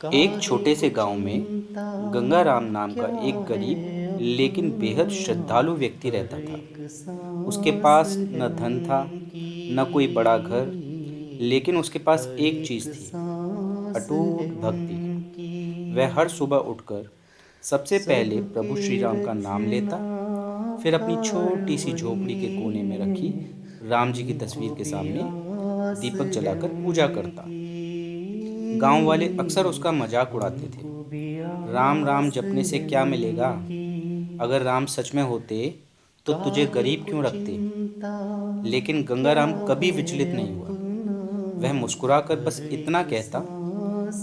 एक छोटे से गांव में गंगाराम नाम का एक गरीब लेकिन बेहद श्रद्धालु व्यक्ति रहता था। उसके पास न धन था, न कोई बड़ा घर, लेकिन उसके पास एक चीज थी, अटूट भक्ति। वह हर सुबह उठकर सबसे पहले प्रभु श्री राम का नाम लेता, फिर अपनी छोटी सी झोपड़ी के कोने में रखी राम जी की तस्वीर के सामने दीपक जलाकर पूजा करता। गांव वाले अक्सर उसका मजाक उड़ाते थे। राम राम जपने से क्या मिलेगा? अगर राम सच में होते तो तुझे गरीब क्यों रखते? लेकिन गंगाराम कभी विचलित नहीं हुआ। वह मुस्कुराकर बस इतना कहता,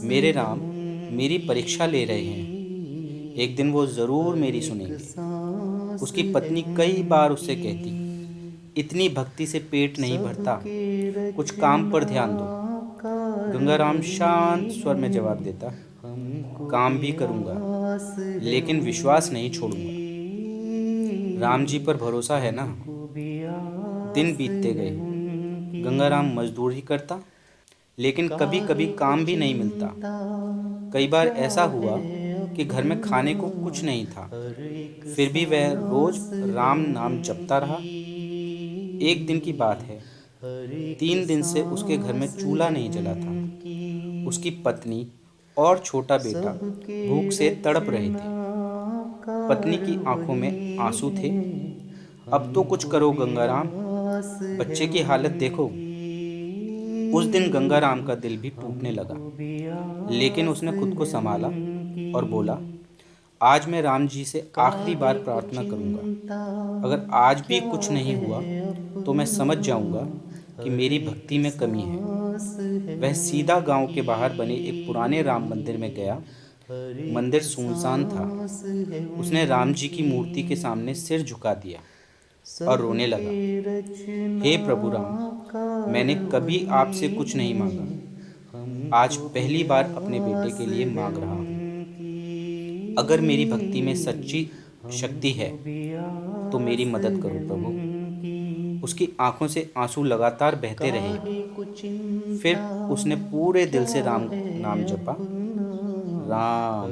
मेरे राम मेरी परीक्षा ले रहे हैं, एक दिन वो जरूर मेरी सुनेंगे। उसकी पत्नी कई बार उससे कहती, इतनी भक्ति से पेट नहीं भरता, कुछ काम पर ध्यान दो। गंगाराम शांत स्वर में जवाब देता, काम भी करूंगा, लेकिन विश्वास नहीं छोड़ूंगा। राम जी पर भरोसा है ना? दिन बीतते गए। गंगाराम मजदूरी करता, लेकिन कभी कभी काम भी नहीं मिलता। कई बार ऐसा हुआ कि घर में खाने को कुछ नहीं था, फिर भी वह रोज राम नाम जपता रहा। एक दिन की बात है, 3 दिन से उसके घर में चूल्हा नहीं जला था। उसकी पत्नी और छोटा बेटा भूख से तड़प रहे थे। पत्नी की आंखों में आंसू थे। अब तो कुछ करो गंगाराम, बच्चे की हालत देखो। उस दिन गंगाराम का दिल भी टूटने लगा, लेकिन उसने खुद को संभाला और बोला, आज मैं राम जी से आखिरी बार प्रार्थना करूंगा। अगर आज भी कुछ नहीं हुआ तो मैं समझ जाऊंगा कि मेरी भक्ति में कमी है। वह सीधा गांव के बाहर बने एक पुराने राम मंदिर में गया। मंदिर सुनसान था। उसने राम जी की मूर्ति के सामने सिर झुका दिया और रोने लगा। हे प्रभु राम, मैंने कभी आपसे कुछ नहीं मांगा, आज पहली बार अपने बेटे के लिए मांग रहा हूँ। अगर मेरी भक्ति में सच्ची शक्ति है तो मेरी मदद करो प्रभु। उसकी आंखों से आंसू लगातार बहते रहे। फिर उसने पूरे दिल से राम नाम जपा, राम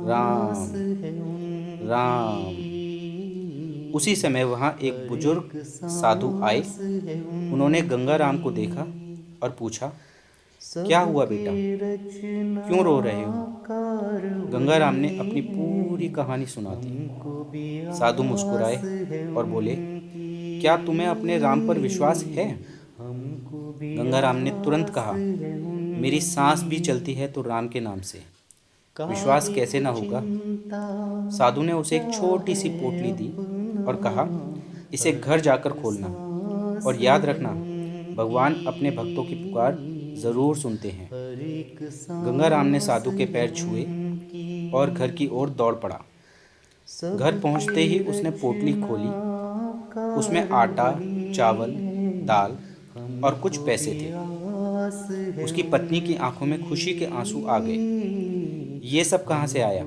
राम राम। उसी समय वहां एक बुजुर्ग साधु आए। उन्होंने गंगाराम को देखा और पूछा, क्या हुआ बेटा, क्यों रो रहे हो? गंगाराम ने अपनी पूरी कहानी सुना दी। साधु मुस्कुराए और बोले, क्या तुम्हें अपने राम पर विश्वास है? गंगाराम ने तुरंत कहा, मेरी सांस भी चलती है तो राम के नाम से, विश्वास कैसे ना होगा? साधु ने उसे एक छोटी सी पोटली दी और कहा, इसे घर जाकर खोलना और याद रखना, भगवान अपने भक्तों की पुकार जरूर सुनते हैं। गंगाराम ने साधु के पैर छुए और घर की ओर दौड़ पड़ा। घर पहुंचते ही उसने पोटली खोली। उसमें आटा, चावल, दाल और कुछ पैसे थे। उसकी पत्नी की आंखों में खुशी के आंसू आ गए। ये सब कहाँ से आया?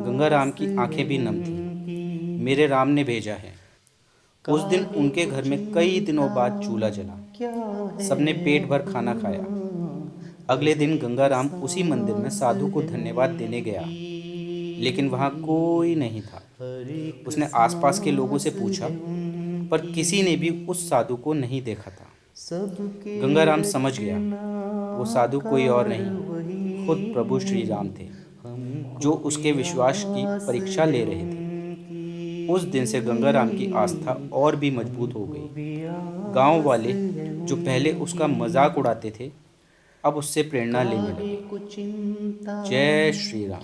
गंगाराम की आंखें भी नम थीं। मेरे राम ने भेजा है। उस दिन उनके घर में कई दिनों बाद चूल्हा जला। सबने पेट भर खाना खाया। अगले दिन गंगाराम उसी मंदिर में साधु को धन्यवाद देने गया, लेकिन वहां कोई नहीं था। उसने आसपास के लोगों से पूछा, पर किसी ने भी उस साधु को नहीं देखा था। गंगाराम समझ गया, वो साधु कोई और नहीं, खुद प्रभु श्री राम थे, जो उसके विश्वास की परीक्षा ले रहे थे। उस दिन से गंगाराम की आस्था और भी मजबूत हो गई। गांव वाले जो पहले उसका मजाक उड़ाते थे, अब उससे प्रेरणा लेने लगे। जय श्री राम।